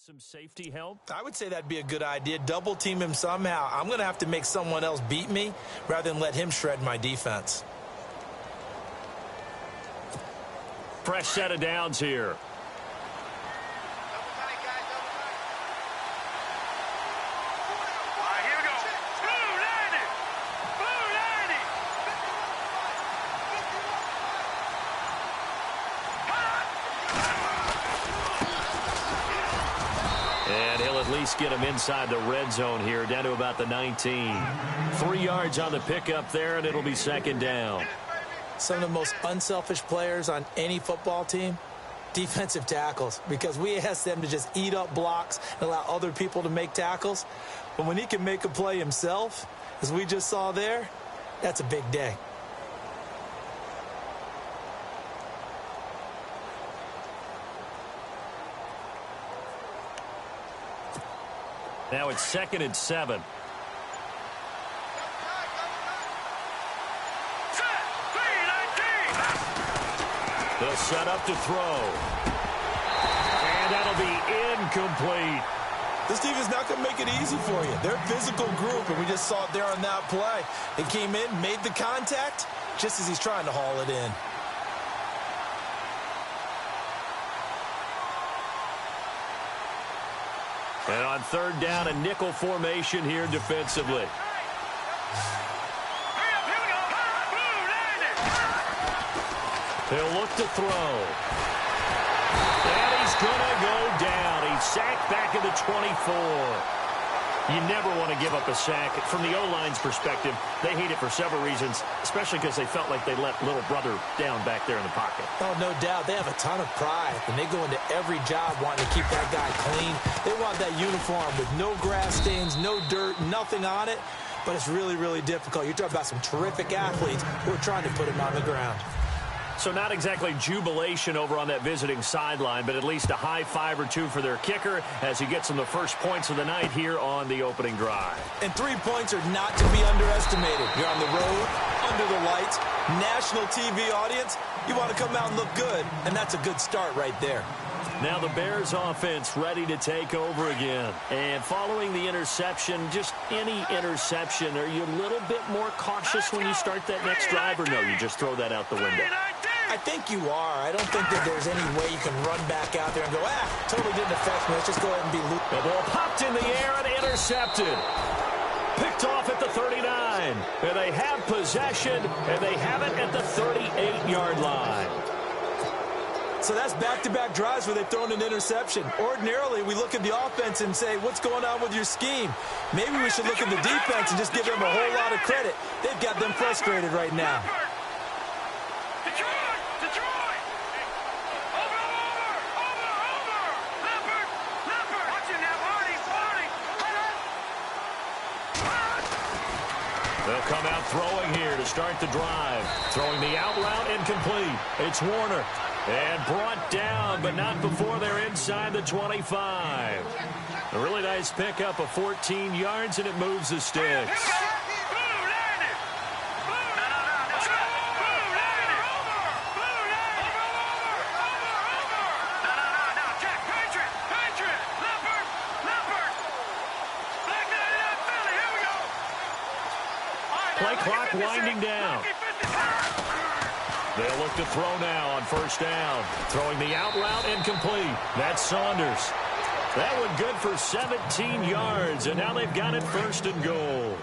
Some safety help? I would say that'd be a good idea. Double team him somehow. I'm going to have to make someone else beat me rather than let him shred my defense. Fresh set of downs here. And he'll at least get him inside the red zone here, down to about the 19. 3 yards on the pickup there, and it'll be second down. Some of the most unselfish players on any football team, defensive tackles, because we ask them to just eat up blocks and allow other people to make tackles. But when he can make a play himself, as we just saw there, that's a big day. Now it's 2nd and 7. They'll set up to throw. And that'll be incomplete. This team is not going to make it easy for you. They're a physical group, and we just saw it there on that play. It came in, made the contact, just as he's trying to haul it in. And on 3rd down, a nickel formation here defensively. He'll look to throw. And he's going to go down. He's sacked back at the 24. You never want to give up a sack. From the O-line's perspective, they hate it for several reasons, especially because they felt like they let little brother down back there in the pocket. Oh, no doubt. They have a ton of pride, and they go into every job wanting to keep that guy clean. They want that uniform with no grass stains, no dirt, nothing on it, but it's really, really difficult. You're talking about some terrific athletes who are trying to put him on the ground. So not exactly jubilation over on that visiting sideline, but at least a high five or two for their kicker as he gets them the first points of the night here on the opening drive. And 3 points are not to be underestimated. You're on the road, under the lights, national TV audience. You want to come out and look good, and that's a good start right there. Now the Bears offense ready to take over again. And following the interception, just any interception, are you a little bit more cautious when you start that next drive, or no, you just throw that out the window? I think you are. I don't think that there's any way you can run back out there and go, totally didn't affect me. Let's just go ahead and be loose. The ball popped in the air and intercepted. Picked off at the 39. And they have possession, and they have it at the 38-yard line. So that's back-to-back drives where they've thrown an interception. Ordinarily, we look at the offense and say, what's going on with your scheme? Maybe we should look at the defense and just give them a whole lot of credit. They've got them frustrated right now. They'll come out throwing here to start the drive. Throwing the out route incomplete. It's Warner. And brought down, but not before they're inside the 25. A really nice pickup of 14 yards, and it moves the sticks. Play clock winding down. They'll look to throw now on 1st down. Throwing the out route incomplete. That's Saunders. That one good for 17 yards, and now they've got it 1st and goal.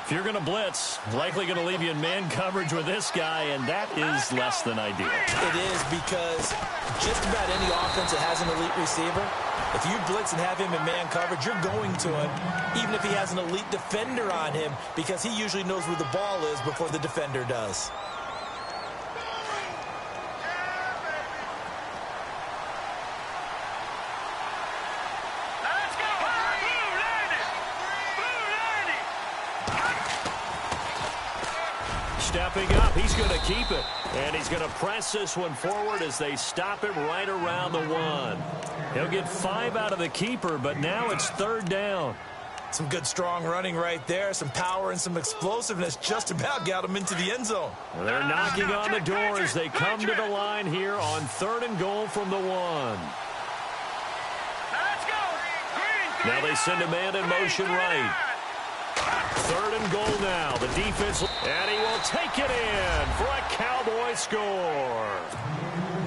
If you're going to blitz, likely going to leave you in man coverage with this guy, and that is less than ideal. It is, because just about any offense that has an elite receiver, if you blitz and have him in man coverage, you're going to him, even if he has an elite defender on him, because he usually knows where the ball is before the defender does. Stepping up, he's going to keep it. And he's going to press this one forward as they stop him right around the 1. He'll get 5 out of the keeper, but now it's 3rd down. Some good strong running right there. Some power and some explosiveness just about got him into the end zone. Well, they're knocking on the door as they come to the line here on 3rd and goal from the 1. Let's go! Now they send a man in motion right. 3rd and goal now. The defense, and he will take it in for a Cowboy score.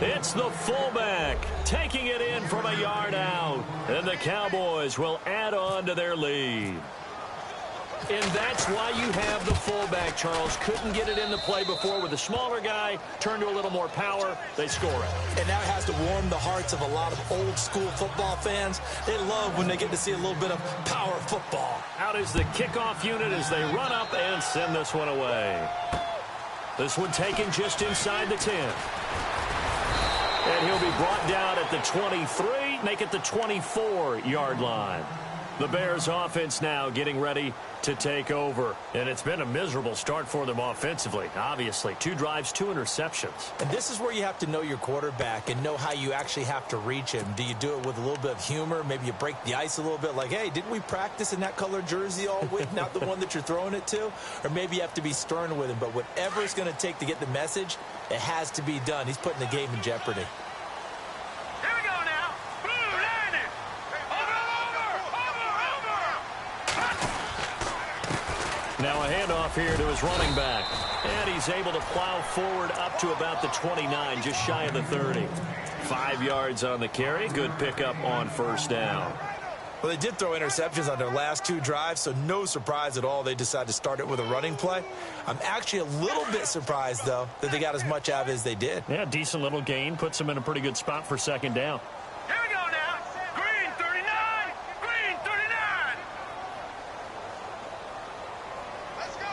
It's the fullback taking it in from a yard out. And the Cowboys will add on to their lead. And that's why you have the fullback, Charles. Couldn't get it into play before with a smaller guy. Turned to a little more power. They score it. And that has to warm the hearts of a lot of old-school football fans. They love when they get to see a little bit of power football. Out is the kickoff unit as they run up and send this one away. This one taken just inside the 10. And he'll be brought down at the 23, make it the 24-yard line. The Bears offense now getting ready to take over. And it's been a miserable start for them offensively, obviously. 2 drives, 2 interceptions. And this is where you have to know your quarterback and know how you actually have to reach him. Do you do it with a little bit of humor? Maybe you break the ice a little bit like, hey, didn't we practice in that color jersey all week? Not the one that you're throwing it to? Or maybe you have to be stern with him. But whatever it's going to take to get the message, it has to be done. He's putting the game in jeopardy. Now a handoff here to his running back. And he's able to plow forward up to about the 29, just shy of the 30. 5 yards on the carry. Good pickup on 1st down. Well, they did throw interceptions on their last 2 drives, so no surprise at all they decided to start it with a running play. I'm actually a little bit surprised, though, that they got as much out of it as they did. Yeah, decent little gain. Puts them in a pretty good spot for 2nd down. Here we go now. Green 39. Green 39. Let's go.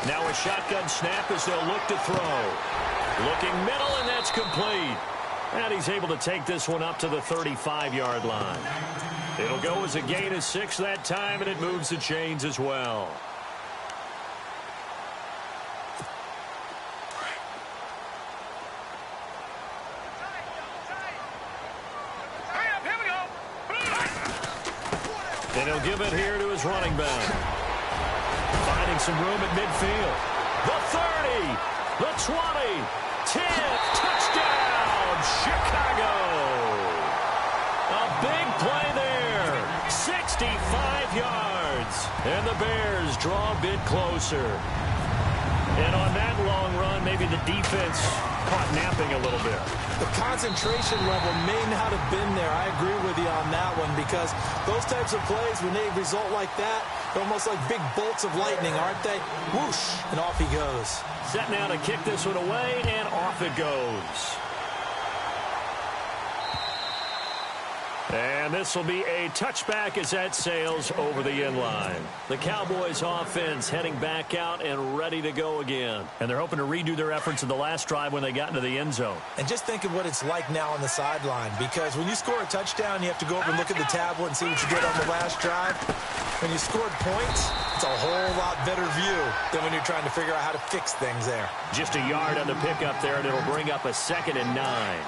Now a shotgun snap as they'll look to throw. Looking middle, and that's complete. And he's able to take this one up to the 35-yard line. It'll go as a gain of 6 that time, and it moves the chains as well. Here we go. And he'll give it here to his running back. Finding some room at midfield. The 30, the 20, 10, touchdown, Chicago. A big play there. 65 yards. And the Bears draw a bit closer. And on that long run, maybe the defense caught napping a little bit. The concentration level may not have been there. I agree with you on that one because those types of plays, when they result like that, they're almost like big bolts of lightning, aren't they? Whoosh, and off he goes. Set now to kick this one away, and off it goes. And this will be a touchback as that sails over the end line. The Cowboys offense heading back out and ready to go again. And they're hoping to redo their efforts in the last drive when they got into the end zone. And just think of what it's like now on the sideline, because when you score a touchdown, you have to go over and look at the tablet and see what you did on the last drive. When you scored points, it's a whole lot better view than when you're trying to figure out how to fix things there. Just a yard on the pickup there, and it'll bring up a 2nd and 9.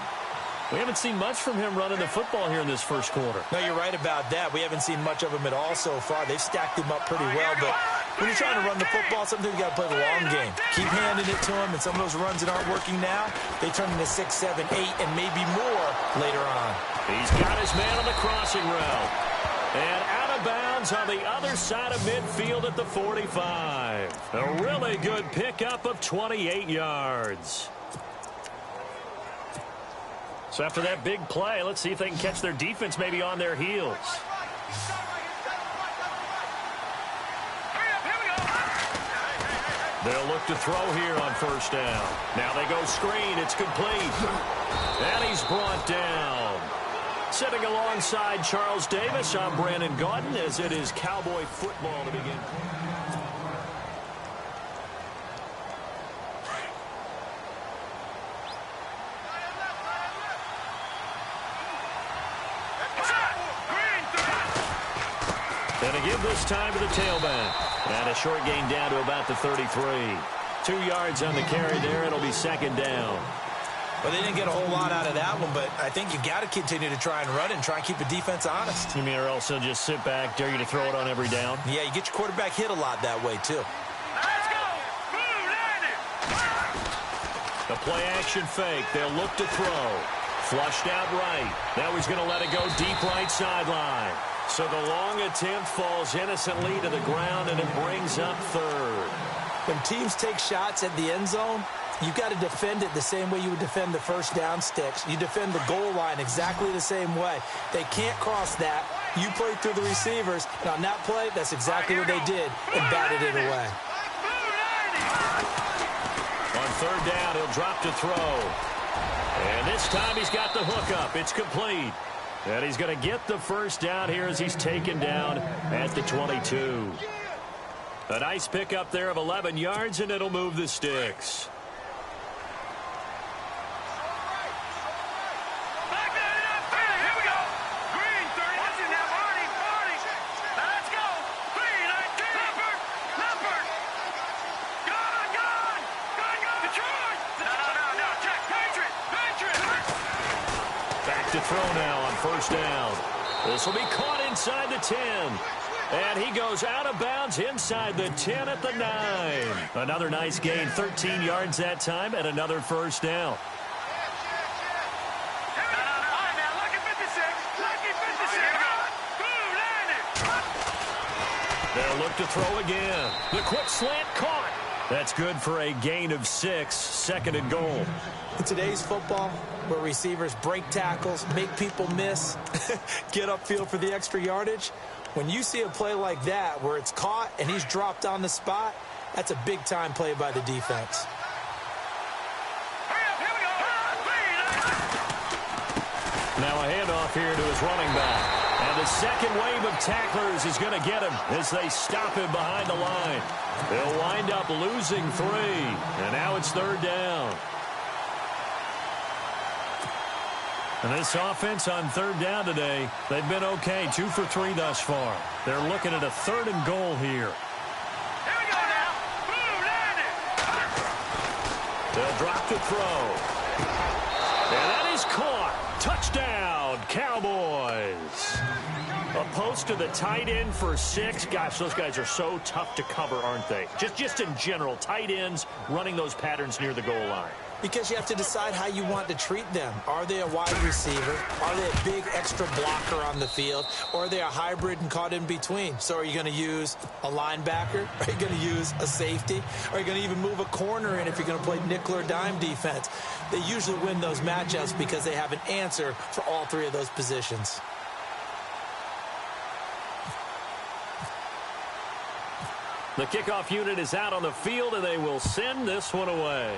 We haven't seen much from him running the football here in this first quarter. No, you're right about that. We haven't seen much of him at all so far. They've stacked him up pretty well, but when you're trying to run the football, sometimes you got to play the long game. Keep handing it to him, and some of those runs that aren't working now, they turn into 6, 7, 8, and maybe more later on. He's got his man on the crossing route. And out of bounds on the other side of midfield at the 45. A really good pickup of 28 yards. So after that big play, let's see if they can catch their defense maybe on their heels. They'll look to throw here on 1st down. Now they go screen. It's complete. And he's brought down. Sitting alongside Charles Davis, I'm Brandon Gaudin, as it is Cowboy football to begin. And a give this time to the tailback. And a short gain down to about the 33. 2 yards on the carry there. It'll be 2nd down. Well, they didn't get a whole lot out of that one, but I think you got to continue to try and run and try and keep the defense honest. You mean or else they'll just sit back, dare you to throw it on every down? Yeah, you get your quarterback hit a lot that way, too. Let's go. Boom, land it. The play action fake. They'll look to throw. Flushed out right. Now he's going to let it go deep right sideline. So the long attempt falls innocently to the ground, and it brings up third. When teams take shots at the end zone, you've got to defend it the same way you would defend the first down sticks. You defend the goal line exactly the same way. They can't cross that. You play through the receivers. And on that play, that's exactly what they did and batted it away. On third down, he'll drop to throw. And this time he's got the hook up. It's complete. And he's going to get the first down here as he's taken down at the 22. A nice pickup there of 11 yards, and it'll move the sticks. To throw now on first down. This will be caught inside the 10. And he goes out of bounds inside the 10 at the 9. Another nice gain, 13 yards that time, and another first down. They'll look to throw again. The quick slant caught. That's good for a gain of 6, second and goal. In today's football, where receivers break tackles, make people miss, get upfield for the extra yardage, when you see a play like that where it's caught and he's dropped on the spot, that's a big-time play by the defense. Now a handoff here to his running back. And the second wave of tacklers is going to get him as they stop him behind the line. They'll wind up losing 3. And now it's third down. And this offense on third down today, they've been okay. 2 for 3 thus far. They're looking at a third and goal here. Here we go now. Boom, landed. They'll drop to throw. And that is caught. Touchdown, Cowboys. A post to the tight end for 6. Gosh, those guys are so tough to cover, aren't they? Just in general, tight ends running those patterns near the goal line. Because you have to decide how you want to treat them. Are they a wide receiver? Are they a big extra blocker on the field? Or are they a hybrid and caught in between? So are you going to use a linebacker? Are you going to use a safety? Are you going to even move a corner in if you're going to play nickel or dime defense? They usually win those matchups because they have an answer for all 3 of those positions. The kickoff unit is out on the field, and they will send this one away.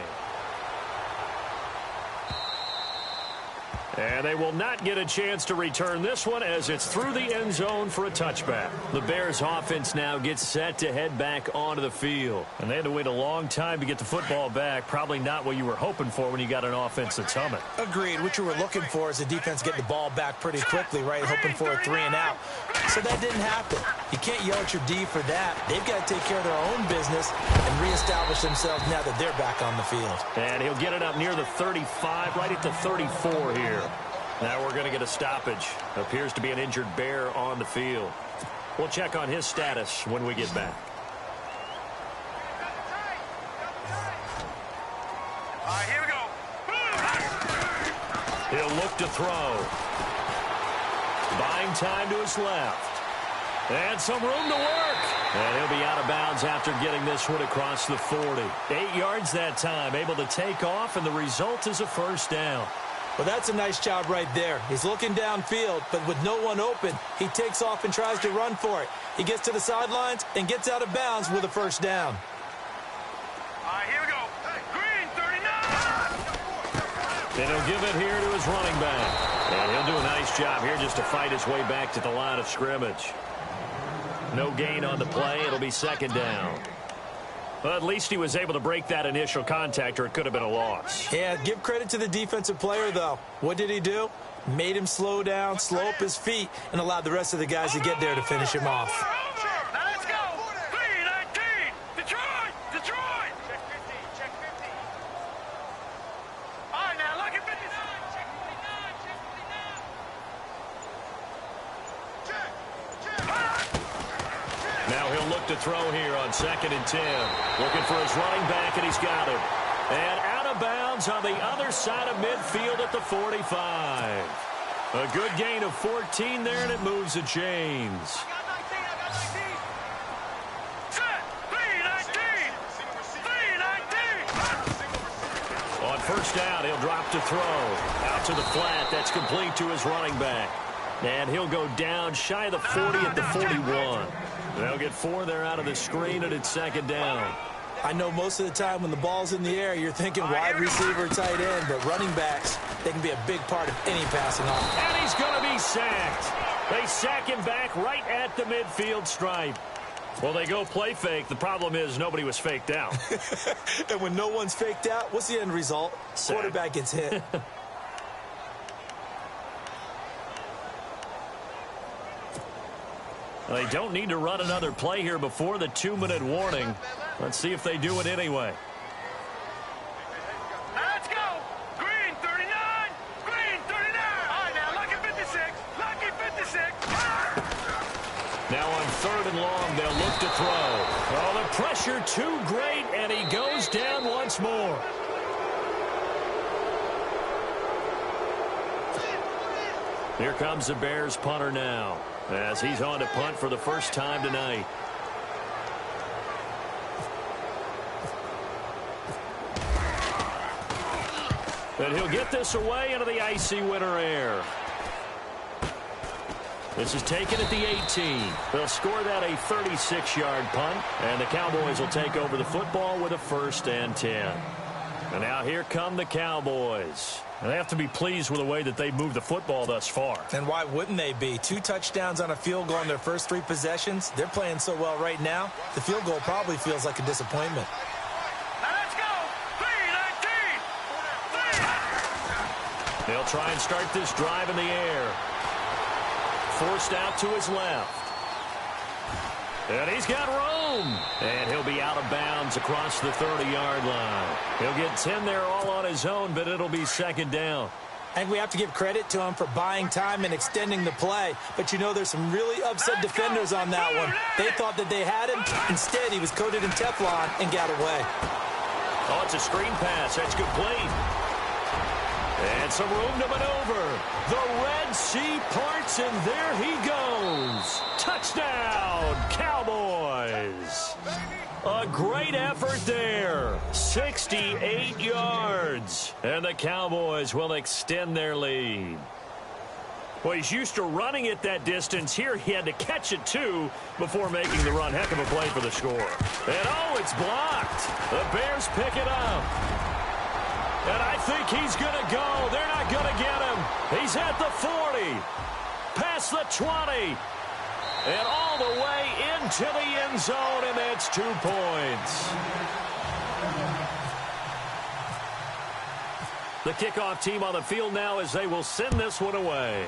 And they will not get a chance to return this one as it's through the end zone for a touchback. The Bears offense now gets set to head back onto the field. And they had to wait a long time to get the football back. Probably not what you were hoping for when you got an offense that's humming. Agreed. What you were looking for is the defense getting the ball back pretty quickly, right? Hoping for a 3 and out. So that didn't happen. You can't yell at your D for that. They've got to take care of their own business and reestablish themselves now that they're back on the field. And he'll get it up near the 35, right at the 34 here. Now we're going to get a stoppage. Appears to be an injured Bear on the field. We'll check on his status when we get back. All right, here we go. He'll look to throw. Buying time to his left. And some room to work. And he'll be out of bounds after getting this one across the 40. 8 yards that time, able to take off, and the result is a first down. Well, that's a nice job right there. He's looking downfield, but with no one open, he takes off and tries to run for it. He gets to the sidelines and gets out of bounds with a first down. All right, here we go. Green, 39. And he'll give it here to his running back. And he'll do a nice job here just to fight his way back to the line of scrimmage. No gain on the play. It'll be second down. Well, at least he was able to break that initial contact, or it could have been a loss. Yeah, give credit to the defensive player, though. What did he do? Made him slow down, slow up his feet, and allowed the rest of the guys to get there to finish him off. Now let's go. 3-19. Detroit. Detroit. Check 50. Check 50. All right, now look at 59. Check 59. Check 59. Now he'll look to throw here on 2nd and 10. Looking for his running back, and he's got him. And out of bounds on the other side of midfield at the 45. A good gain of 14 there, and it moves the chains. On first down, he'll drop to throw. Out to the flat. That's complete to his running back. And he'll go down shy of the 40 at the 41. They'll get 4 there out of the screen, and it's second down. I know most of the time when the ball's in the air, you're thinking wide receiver, tight end, but running backs, they can be a big part of any passing offense. And he's going to be sacked. They sack him back right at the midfield stripe. Well, they go play fake. The problem is nobody was faked out. And when no one's faked out, what's the end result? Sack. Quarterback gets hit. They don't need to run another play here before the 2-minute warning. Let's see if they do it anyway. Let's go. Green 39. Green 39. All right, now, lucky 56. Lucky 56. Now on 3rd and long, they'll look to throw. Oh, the pressure too great, and he goes down once more. Here comes the Bears punter now, as he's on to punt for the first time tonight. And he'll get this away into the icy winter air. This is taken at the 18. They'll score that a 36-yard punt, and the Cowboys will take over the football with a 1st and 10. And now here come the Cowboys. And they have to be pleased with the way that they moved the football thus far. And why wouldn't they be? 2 touchdowns on a field goal in their first 3 possessions. They're playing so well right now, the field goal probably feels like a disappointment. Let's go. 3-19. They'll try and start this drive in the air. Forced out to his left. And he's got room. And he'll be out of bounds across the 30-yard line. He'll get 10 there all on his own, but it'll be second down. And we have to give credit to him for buying time and extending the play. But, you know, there's some really upset defenders on that one. They thought that they had him. Instead, he was coated in Teflon and got away. Oh, it's a screen pass. That's complete. And some room to maneuver. The Red Sea parts, and there he goes. Touchdown, Cowboys. A great effort there. 68 yards. And the Cowboys will extend their lead. Well, he's used to running it that distance. Here he had to catch it, too, before making the run. Heck of a play for the score. And, oh, it's blocked. The Bears pick it up. And I think he's going to go. They're not going to get him. He's at the 40. Past the 20. And all the way into the end zone, and that's 2 points. The kickoff team on the field now as they will send this one away.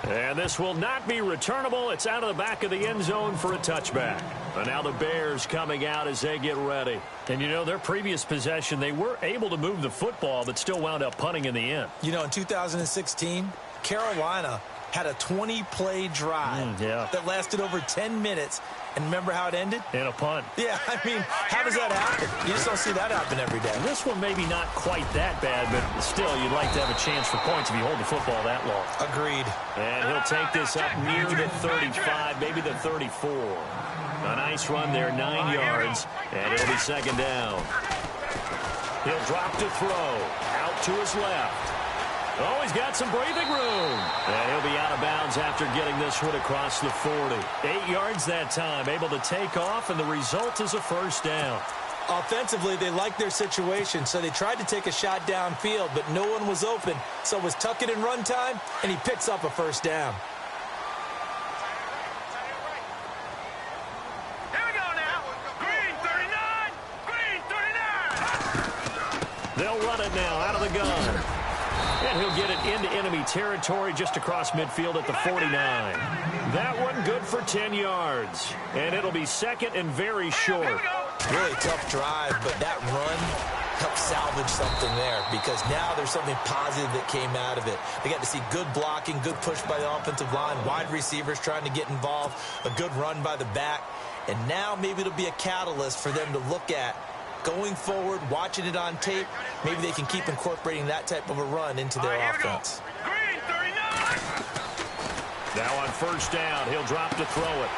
And this will not be returnable. It's out of the back of the end zone for a touchback. And now the Bears coming out as they get ready. And, you know, their previous possession, they were able to move the football, but still wound up punting in the end. You know, in 2016, Carolina had a 20-play drive that lasted over 10 minutes. And remember how it ended? In a punt. Yeah, I mean, how does that happen? You just don't see that happen every day. This one maybe not quite that bad, but still, you'd like to have a chance for points if you hold the football that long. Agreed. And he'll take this up near the 35, maybe the 34. A nice run there, 9 yards, and it'll be second down. He'll drop to throw. Out to his left. Oh, he's got some breathing room. And he'll be out of bounds after getting this one across the 40. 8 yards that time, able to take off, and the result is a first down. Offensively, they liked their situation, so they tried to take a shot downfield, but no one was open. So it was tuck it and run time, and he picks up a first down. Here we go now. Green 39. Green 39. They'll run it now out of the gun. And he'll get it into enemy territory just across midfield at the 49. That one good for 10 yards. And it'll be second and very short. Really tough drive, but that run helped salvage something there because now there's something positive that came out of it. They got to see good blocking, good push by the offensive line, wide receivers trying to get involved, a good run by the back. And now maybe it'll be a catalyst for them to look at going forward, watching it on tape. Maybe they can keep incorporating that type of a run into their offense. Green 39. Now on first down, he'll drop to throw it.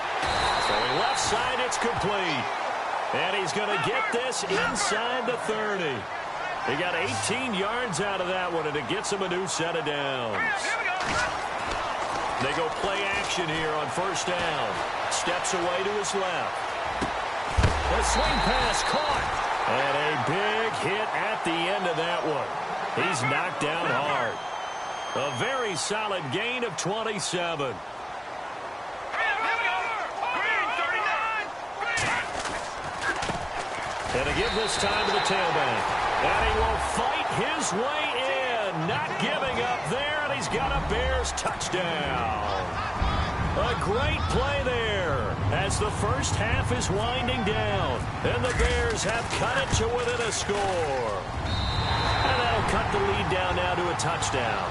Throwing left side, it's complete. And he's going to get this inside the 30. He got 18 yards out of that one, and it gets him a new set of downs. They go play action here on first down. Steps away to his left. The swing pass caught. And a big hit at the end of that one. He's knocked down hard. A very solid gain of 27. And to give this time to the tailback. And he will fight his way in. Not giving up there, and he's got a Bears touchdown. A great play there as the first half is winding down. And the Bears have cut it to within a score. And that'll cut the lead down now to a touchdown.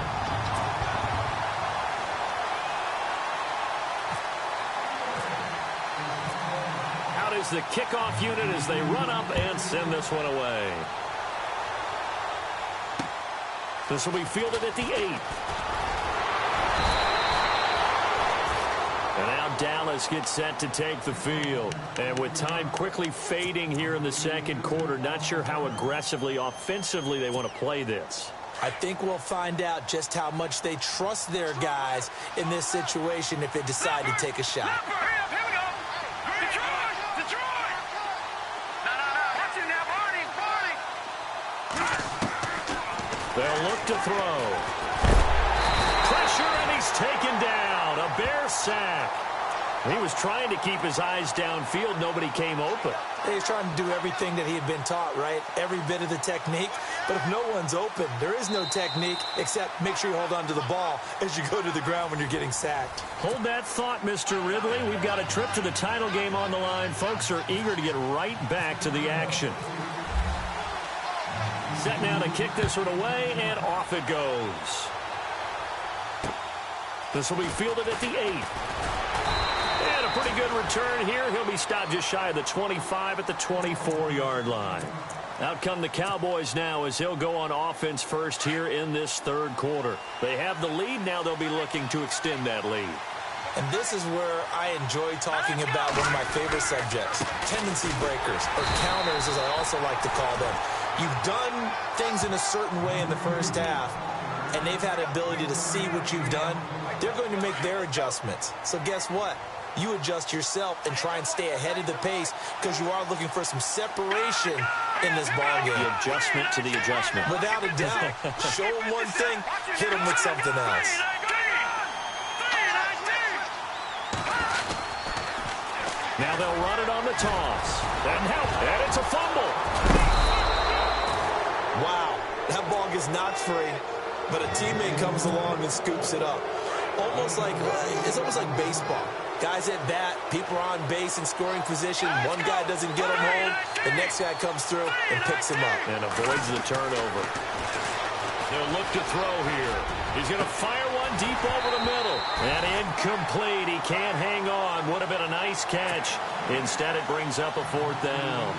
Out is the kickoff unit as they run up and send this one away. This will be fielded at the 8. And now Dallas gets set to take the field. And with time quickly fading here in the second quarter, not sure how aggressively, offensively they want to play this. I think we'll find out just how much they trust their guys in this situation if they decide to take a shot. Here we go. Detroit. No. Watch it now, Barney. They'll look to throw. Pressure, and he's taken down. A Bear sack. He was trying to keep his eyes downfield. Nobody came open. He's trying to do everything that he had been taught, right? Every bit of the technique. But if no one's open, there is no technique except make sure you hold on to the ball as you go to the ground when you're getting sacked. Hold that thought, Mr. Ridley. We've got a trip to the title game on the line. Folks are eager to get right back to the action. Set now to kick this one away, and off it goes. This will be fielded at the 8. And a pretty good return here. He'll be stopped just shy of the 25 at the 24-yard line. Out come the Cowboys now as he'll go on offense first here in this third quarter. They have the lead. Now they'll be looking to extend that lead. And this is where I enjoy talking about one of my favorite subjects, tendency breakers, or counters as I also like to call them. You've done things in a certain way in the first half, and they've had the ability to see what you've done. They're going to make their adjustments. So guess what? You adjust yourself and try and stay ahead of the pace because you are looking for some separation in this ball game. The adjustment to the adjustment. Without a doubt. Show them one thing, hit them with something else. Now they'll run it on the toss. And it's a fumble. Wow, that ball gets knocked free, but a teammate comes along and scoops it up. It's almost like baseball. Guys at bat, people are on base in scoring position. One guy doesn't get him home. The next guy comes through and picks him up. And avoids the turnover. They'll look to throw here. He's going to fire one deep over the middle. And incomplete. He can't hang on. Would have been a nice catch. Instead, it brings up a fourth down.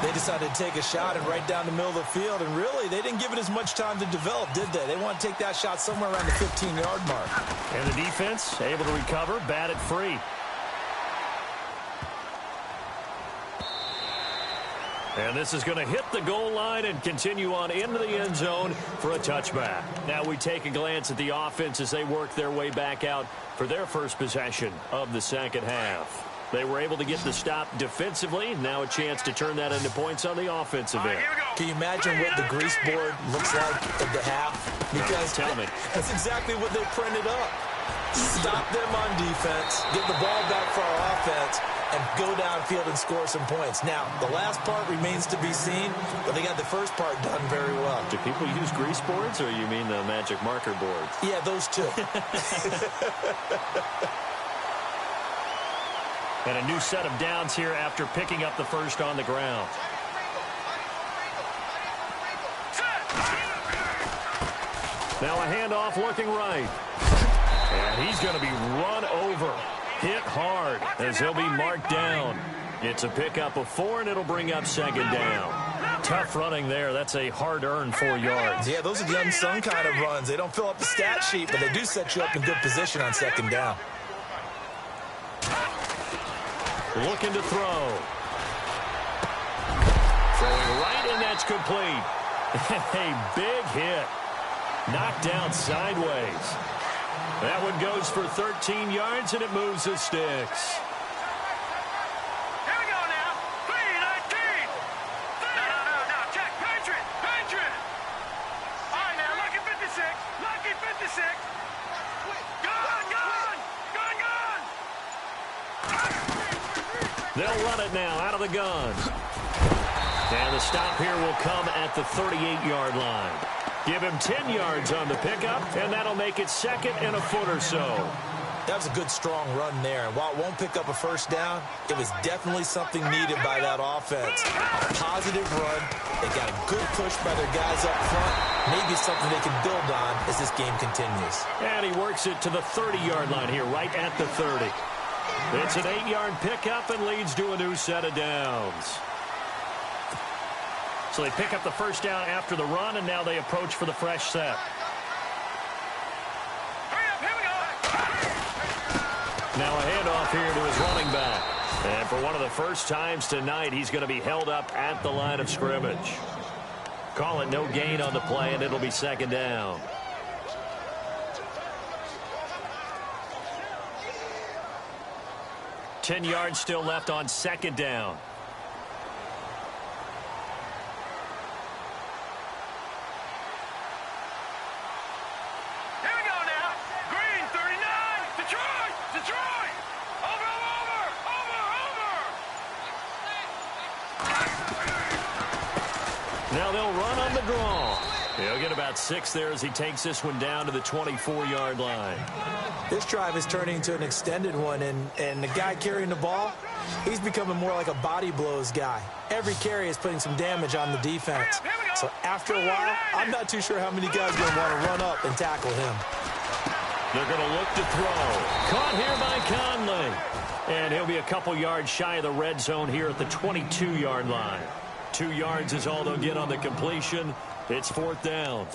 They decided to take a shot and right down the middle of the field, and really, they didn't give it as much time to develop, did they? They want to take that shot somewhere around the 15-yard mark. And the defense able to recover, bat it free. And this is going to hit the goal line and continue on into the end zone for a touchback. Now we take a glance at the offense as they work their way back out for their first possession of the second half. They were able to get the stop defensively. Now a chance to turn that into points on the offensive end. Can you imagine what the grease board looks like at the half? Because tell me. That's exactly what they printed up. Stop them on defense, get the ball back for our offense, and go downfield and score some points. Now, the last part remains to be seen, but they got the first part done very well. Do people use grease boards, or you mean the magic marker boards? Yeah, those two. And a new set of downs here after picking up the first on the ground. Now a handoff looking right. And he's going to be run over. Hit hard as he'll be marked down. It's a pickup of 4, and it'll bring up second down. Tough running there. That's a hard-earned 4 yards. Yeah, those are the unsung kind of runs. They don't fill up the stat sheet, but they do set you up in good position on second down. Looking to throw. Throwing right, and that's complete. A big hit. Knocked down sideways. That one goes for 13 yards, and it moves the sticks. Here we go now. 3-19. No. Check. Patriot. All right, now. Lucky 56. Lucky 56. Gun. They'll run it now out of the gun. And the stop here will come at the 38-yard line. Give him 10 yards on the pickup, and that'll make it second and a foot or so. That was a good, strong run there. And while it won't pick up a first down, it was definitely something needed by that offense. A positive run. They got a good push by their guys up front. Maybe something they can build on as this game continues. And he works it to the 30-yard line here, right at the 30. It's an 8-yard pickup and leads to a new set of downs. So they pick up the first down after the run, and now they approach for the fresh set. Now a handoff here to his running back. And for one of the first times tonight, he's going to be held up at the line of scrimmage. Call it no gain on the play, and it'll be second down. Ten yards still left on second down. Now they'll run on the draw. He'll get about 6 there as he takes this one down to the 24-yard line. This drive is turning into an extended one, and the guy carrying the ball, he's becoming more like a body blows guy. Every carry is putting some damage on the defense. So after a while, I'm not too sure how many guys are going to want to run up and tackle him. They're going to look to throw. Caught here by Conley. And he'll be a couple yards shy of the red zone here at the 22-yard line. 2 yards is all they'll get on the completion. It's fourth down.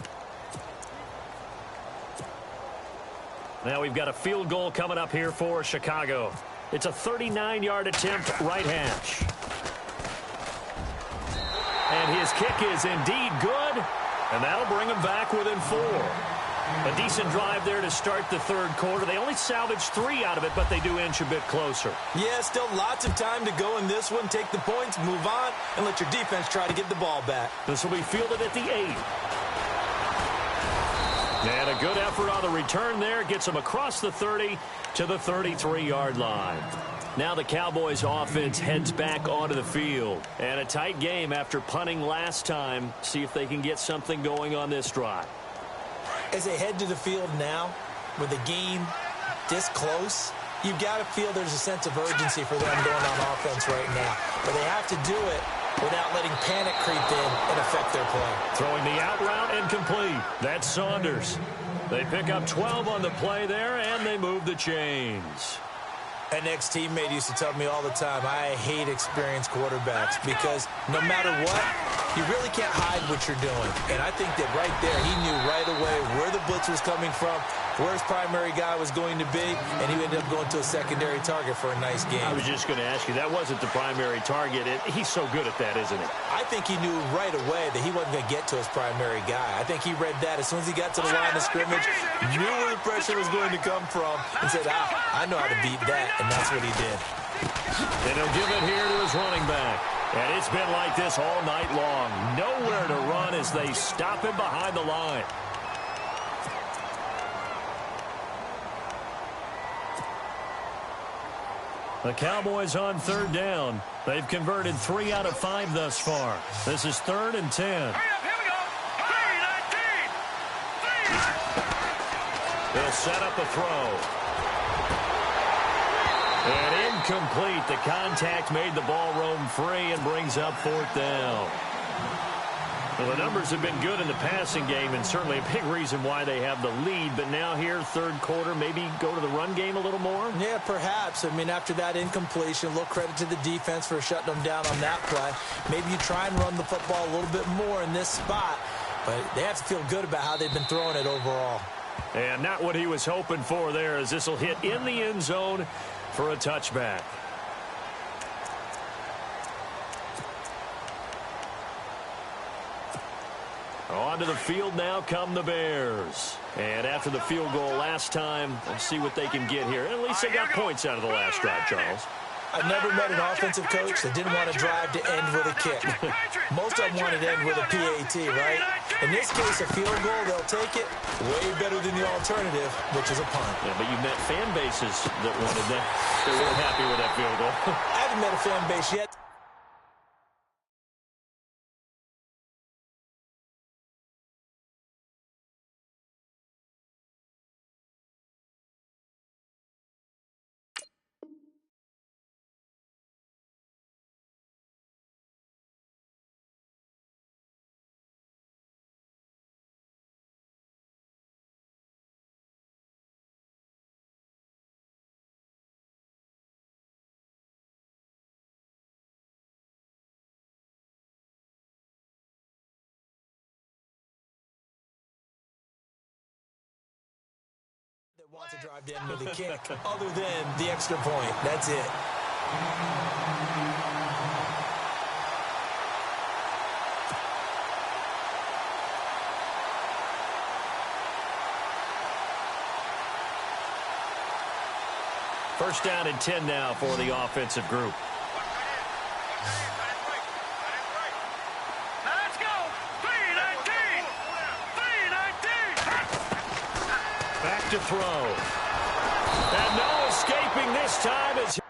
Now we've got a field goal coming up here for Chicago. It's a 39-yard attempt, right hash. And his kick is indeed good, and that'll bring him back within 4. A decent drive there to start the third quarter. They only salvaged 3 out of it, but they do inch a bit closer. Yeah, still lots of time to go in this one. Take the points, move on, and let your defense try to get the ball back. This will be fielded at the 8. And a good effort on the return there. Gets him across the 30 to the 33-yard line. Now the Cowboys offense heads back onto the field. And a tight game after punting last time. See if they can get something going on this drive. As they head to the field now, with the game this close, you've got to feel there's a sense of urgency for them going on offense right now. But they have to do it without letting panic creep in and affect their play. Throwing the out route and complete. That's Saunders. They pick up 12 on the play there, and they move the chains. An ex-teammate used to tell me all the time, I hate experienced quarterbacks because no matter what, you really can't hide what you're doing. And I think that right there, he knew right away where the blitz was coming from, where his primary guy was going to be, and he ended up going to a secondary target for a nice game. I was just going to ask you, that wasn't the primary target. He's so good at that, isn't he? I think he knew right away that he wasn't going to get to his primary guy. I think he read that as soon as he got to the line of scrimmage, knew where the pressure was going to come from, and said, I know how to beat that, and that's what he did. And he'll give it here to his running back. And it's been like this all night long. Nowhere to run as they stop him behind the line. The Cowboys on third down. They've converted 3 out of 5 thus far. This is 3rd and 10. Here we go. 3-19. They'll set up a throw. And incomplete. The contact made the ball roam free and brings up 4th down. Well, the numbers have been good in the passing game and certainly a big reason why they have the lead. But now here, third quarter, maybe go to the run game a little more? Yeah, perhaps. I mean, after that incompletion, a little credit to the defense for shutting them down on that play. Maybe you try and run the football a little bit more in this spot. But they have to feel good about how they've been throwing it overall. And not what he was hoping for there, as this will hit in the end zone for a touchback. Onto the field now come the Bears. And after the field goal last time, let's see what they can get here. At least they got points out of the last drive, Charles. I've never met an offensive coach that didn't want to drive to end with a kick. Most of them wanted to end with a PAT, right? In this case, a field goal, they'll take it way better than the alternative, which is a punt. Yeah, but you've met fan bases that wanted that. They weren't happy with that field goal. I haven't met a fan base yet. Want to drive in with a kick other than the extra point. That's it. First down and 10 now for the offensive group. Let's go. 319. 319. Back to throw. And no escaping this time as